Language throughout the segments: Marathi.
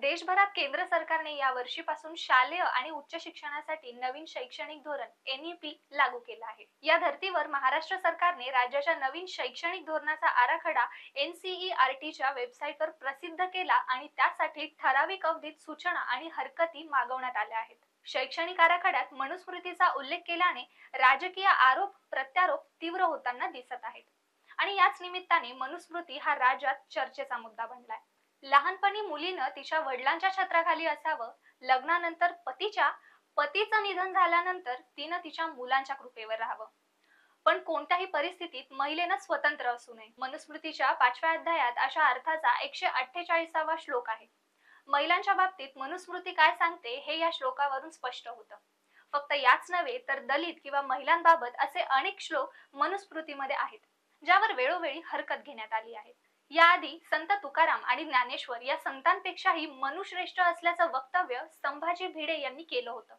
देशभरात केंद्र सरकारने या वर्षीपासून शालेय आणि उच्च शिक्षणासाठी नवीन शैक्षणिक धोरण NEP लागू केलं आहे। या धर्तीवर महाराष्ट्र सरकारने राज्याच्या नवीन शैक्षणिक धोरणाचा आराखडा NCERTच्या वेबसाईटवर प्रसिद्ध केला आणि त्यासाठी ठराविक अवधीत सूचना आणि हरकती मागवण्यात आल्या आहेत। शैक्षणिक आराखड्यात मनुस्मृतीचा उल्लेख केल्याने राजकीय आरोप प्रत्यारोप तीव्र होताना दिसत आहेत आणि याच निमित्ताने मनुस्मृती हा राज्यात चर्चेचा मुद्दा बनलाय। लहानपणी मुलीनं तिच्या वडिलांच्या छत्राखाली असावं, लग्नानंतर पतीचं निधन झाल्यानंतर तिनं तिच्या मुलांच्या कृपेवर राहावं, पण कोणत्याही परिस्थितीत महिलेनं स्वतंत्र असू नये। मनुस्मृतीच्या 5व्या अध्यायात अशा अर्थाचा 148वा श्लोक आहे। महिलांच्या बाबतीत मनुस्मृती काय सांगते हे या श्लोकावरून स्पष्ट होतं। फक्त याच नव्हे तर दलित किंवा महिलांबाबत असे अनेक श्लोक मनुस्मृतीमध्ये आहेत ज्यावर वेळोवेळी हरकत घेण्यात आली आहे। याआधी संत तुकाराम आणि ज्ञानेश्वर या संतांपेक्षाही मनुश्रेष्ठ असल्याचं वक्तव्य संभाजी भिडे यांनी केलं होतं।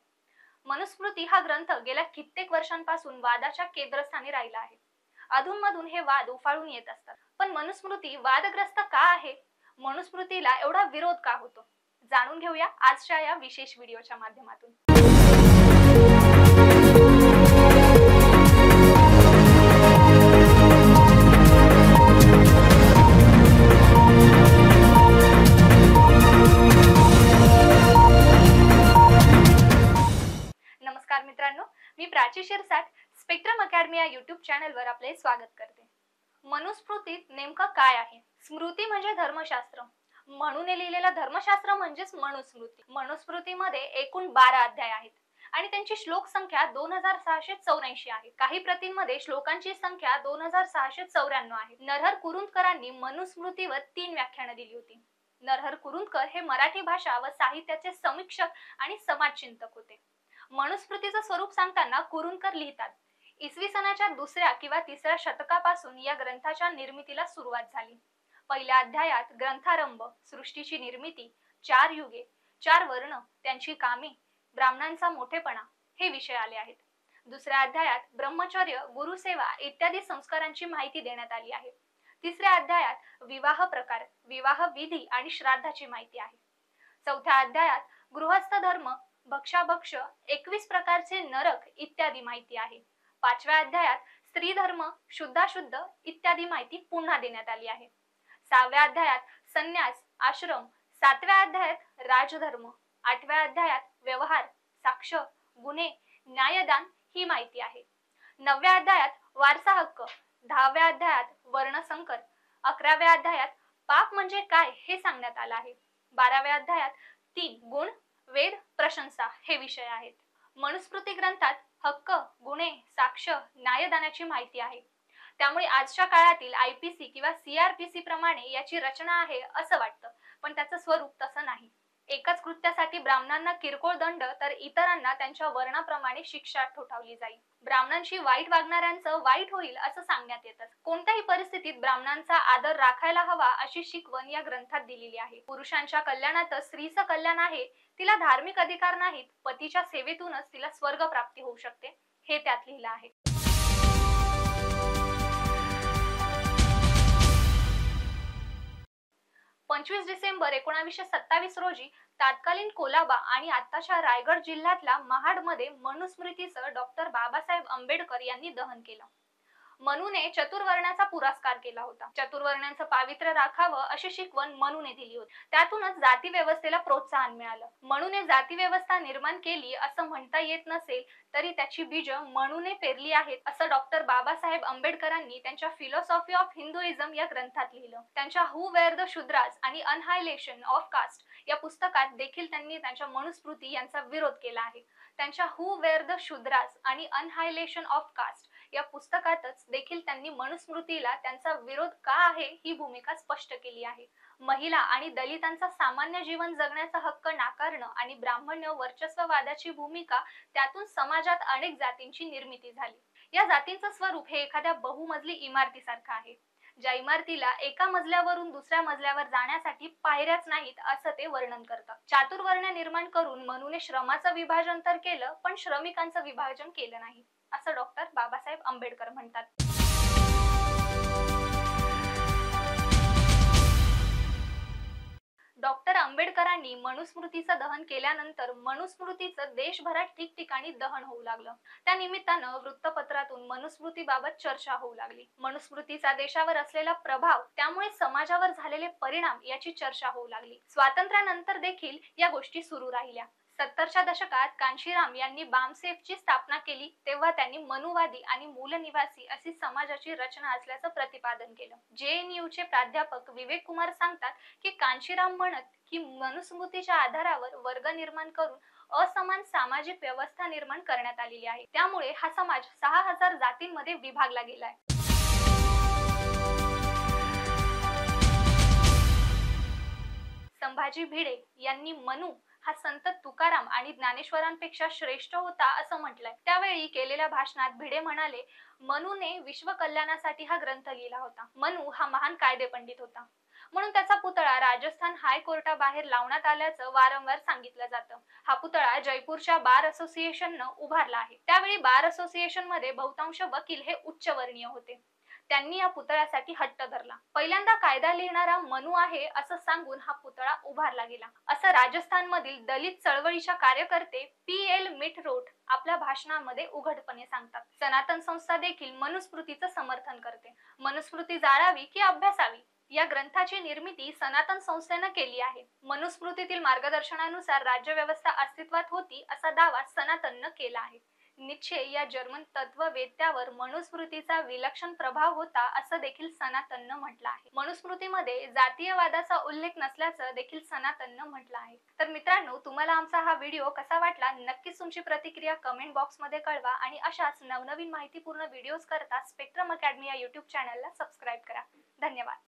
मनुस्मृती हा ग्रंथ गेल्या कित्येक वर्षांपासून वादाच्या केंद्रस्थानी राहिला आहे। अधूनमधून हे वाद उफाळून येत असतात, पण मनुस्मृती वादग्रस्त का आहे? मनुस्मृतीला एवढा विरोध का होतो? जाणून घेऊया आजच्या या विशेष व्हिडिओच्या माध्यमातून। नमस्कार मित्रांनो, मी प्राची शिरसाट स्पेक्ट्रम अकॅडमी या YouTube चॅनलवर आपले स्वागत करते। मनुस्मृतीत नेमकं काय आहे? स्मृती म्हणजे धर्मशास्त्र, म्हणून लिहिलेलं धर्मशास्त्र म्हणजेच मनुस्मृती। मनुस्मृतीमध्ये एकूण 12 अध्याय आहेत आणि त्यांची श्लोक संख्या 2684 आहे। काही प्रतींमध्ये श्लोकांची संख्या 2694 आहे। नरहर कुरुंदकरांनी मनुस्मृतीवर 3 व्याख्यानं दिली होती। नरहर कुरुंदकर हे मराठी भाषा व साहित्याचे समीक्षक आणि समाजचिंतक होते। मनुस्मृतीचं स्वरूप सांगताना कुरुंदकर लिहितात, इसवी सनाच्या 2ऱ्या किंवा 3ऱ्या शतकापासून या ग्रंथाच्या निर्मितीला सुरुवात झाली। पहिल्या अध्यायात ग्रंथारंभ, सृष्टीची निर्मिती, 4 युगे, 4 वर्ण, त्यांची कामे, ब्राह्मणांचा मोठेपणा हे विषय आले आहेत। दुसऱ्या अध्यायात ब्रह्मचर्य, गुरुसेवा इत्यादी संस्कारांची माहिती देण्यात आली आहे। तिसऱ्या अध्यायात विवाह प्रकार, विवाह विधी आणि श्राद्धाची माहिती आहे। चौथ्या अध्यायात गृहस्थ धर्म, भक्षाभक्ष, 21 प्रकारचे नरक इत्यादी माहिती आहे। 5व्या अध्यायात स्त्री धर्म, शुद्धाशुद्ध इत्यादी माहिती पुन्हा देण्यात आली आहे। 6व्या अध्यायात संन्यास, आश्रम, 7व्या अध्यायात राजधर्म, 8व्या अध्यायात व्यवहार, साक्ष, गुन्हे, न्यायदान ही माहिती आहे। 9व्या अध्यायात वारसा हक्क, 10व्या अध्यायात वर्णसंकर, 11व्या अध्यायात पाप म्हणजे काय हे सांगण्यात आलं आहे। 12व्या अध्यायात 3 गुण, वेद, प्रशंसा हे विषय आहेत। मनुस्मृती ग्रंथात हक्क, गुन्हे, साक्ष, न्यायदानाची माहिती आहे। त्यामुळे आजच्या काळातील IPC किंवा CRPC प्रमाणे याची रचना आहे असं वाटतं, पण त्याचं स्वरूप तसं नाही। एकाच कृत्यासाठी ब्राह्मणांना किरकोळ दंड तर इतरांना त्यांच्या वर्णाप्रमाणे शिक्षा ठोठावली जाईल। ब्राह्मणांशी वाईट वागणाऱ्यांचं वाईट होईल असं सांगण्यात येतं। कोणत्याही परिस्थितीत ब्राह्मणांचा आदर राखायला हवा अशी शिकवण या ग्रंथात दिलेली आहे। पुरुषांच्या कल्याणातच स्त्रीचं कल्याण आहे, तिला धार्मिक अधिकार नाहीत, पतीच्या सेवेतूनच तिला स्वर्ग प्राप्ती होऊ शकते हे त्यात लिहिलं आहे। 25 डिसेंबर 1927 रोजी तत्कालीन कोलाबा आणि आताच्या रायगड जिल्ह्यातल्या महाडमध्ये मनुस्मृतीचं डॉक्टर बाबासाहेब आंबेडकर यांनी दहन केलं। मनूने चतुर्वर्ण्याचा पुरस्कार केला होता। चतुर्वर्ण्यांचं पावित्र्य राखावं अशी शिकवण मनूने दिली होती। त्यातूनच जाती व्यवस्थेला प्रोत्साहन मिळालं। मनूने जाती व्यवस्था निर्माण केली असं म्हणता येत नसेल तरी त्याची बीज मनूने पेरली आहेत असं डॉक्टर बाबासाहेब आंबेडकरांनी त्यांच्या फिलॉसॉफी ऑफ हिंदुइझम या ग्रंथात लिहिलं। त्यांच्या हू वेअर द शूद्रास आणि अनहायलेशन ऑफ कास्ट या पुस्तकात देखील त्यांनी त्यांच्या मनुस्मृती यांचा विरोध केला आहे। त्यांच्या हू वेअर द शूद्रास आणि अनहायलेशन ऑफ कास्ट या पुस्तकातच देखील त्यांनी मनुस्मृतीला त्यांचा विरोध का आहे ही भूमिका स्पष्ट केली आहे। महिला आणि दलितांचा सामान्य जीवन जगण्याचा हक्क नाकारणं आणि ब्राह्मण्य वर्चस्ववादाची भूमिका, त्यातून समाजात अनेक जातींची निर्मिती झाली। या जातींचं स्वरूप हे एखाद्या बहुमजली इमारतीसारखं आहे, ज्या इमारतीला एका मजल्यावरून दुसऱ्या मजल्यावर जाण्यासाठी पायऱ्याच नाहीत असं ते वर्णन करतं। चातुर्वर्ण निर्माण करून मनूने श्रमाचं विभाजन तर केलं, पण श्रमिकांचं विभाजन केलं नाही असं डॉक्टर बाबासाहेब आंबेडकर म्हणतात। डॉक्टर आंबेडकरांनी मनुस्मृतीचं दहन केल्यानंतर मनुस्मृतीचं देशभरात ठिकठिकाणी दहन होऊ लागलं. त्या निमित्तानं वृत्तपत्रातून मनुस्मृतीबाबत चर्चा होऊ लागली. मनुस्मृतीचा देशावर असलेला प्रभाव, त्यामुळे समाजावर झालेले परिणाम याची चर्चा होऊ लागली. स्वातंत्र्यानंतर देखील या गोष्टी सुरू राहिल्या. 70च्या दशकात कांशीराम यांनी बामसेफची स्थापना केली, तेव्हा त्यांनी मनुवादी आणि मूलनिवासी अशी समाजाची रचना असल्याचं प्रतिपादन केलं. JNUचे प्राध्यापक विवेक कुमार सांगतात की कांशीराम म्हणत की मनुस्मृतीच्या आधारावर वर्ग निर्माण करून असमान सामाजिक व्यवस्था निर्माण करण्यात आलेली आहे. त्यामुळे हा समाज 6000 जातींमध्ये विभागला गेलाय. संभाजी भिडे यांनी मनु हा संत तुकाराम आणि ज्ञानेश्वरांपेक्षा श्रेष्ठ होता असं म्हटलंय. त्यावेळी केलेल्या भाषणात भिडे म्हणाले, मनूने विश्व कल्याणासाठी हा ग्रंथ लिहिला होता. मनू हा महान कायदेपंडित होता, म्हणून त्याचा पुतळा राजस्थान हायकोर्टाबाहेर लावण्यात आल्याचं वारंवार सांगितलं जातं. हा पुतळा जयपूरच्या बार असोसिएशननं उभारला आहे. त्यावेळी बार असोसिएशन मध्ये बहुतांश वकील हे उच्चवर्णीय होते. त्यांनी या पुतळ्यासाठी हट्ट धरला. पहिल्यांदा कायदा लिहिणारा मनू आहे असं सांगून हा पुतळा उभारला गेला, असं राजस्थानमधील दलित चळवळीच्या कार्यकर्ते PL मिठरोट आपल्या भाषणामध्ये उघडपणे सांगतात. सनातन संस्था देखील मनुस्मृतीचं समर्थन करते. मनुस्मृती जाळावी की अभ्यासावी या ग्रंथाची निर्मिती सनातन संस्थेनं केली आहे. मनुस्मृतीतील मार्गदर्शनानुसार राज्यव्यवस्था अस्तित्वात होती असा दावा सनातननं केला आहे. नीत्शे या जर्मन तत्ववेत्यावर मनुस्मृतीचा विलक्षण प्रभाव होता असं देखील सनातननं म्हटलं आहे. मनुस्मृतीमध्ये जातीयवादाचा उल्लेख नसल्याचं देखील सनातननं म्हटलं आहे. तर मित्रांनो, तुम्हाला आमचा हा व्हिडिओ कसा वाटला नक्कीच तुमची प्रतिक्रिया कमेंट बॉक्स मध्ये कळवा आणि अशाच नवनवीन माहितीपूर्ण व्हिडिओज करता स्पेक्ट्रम अकॅडमी या YouTube चॅनलला सबस्क्राईब करा. धन्यवाद.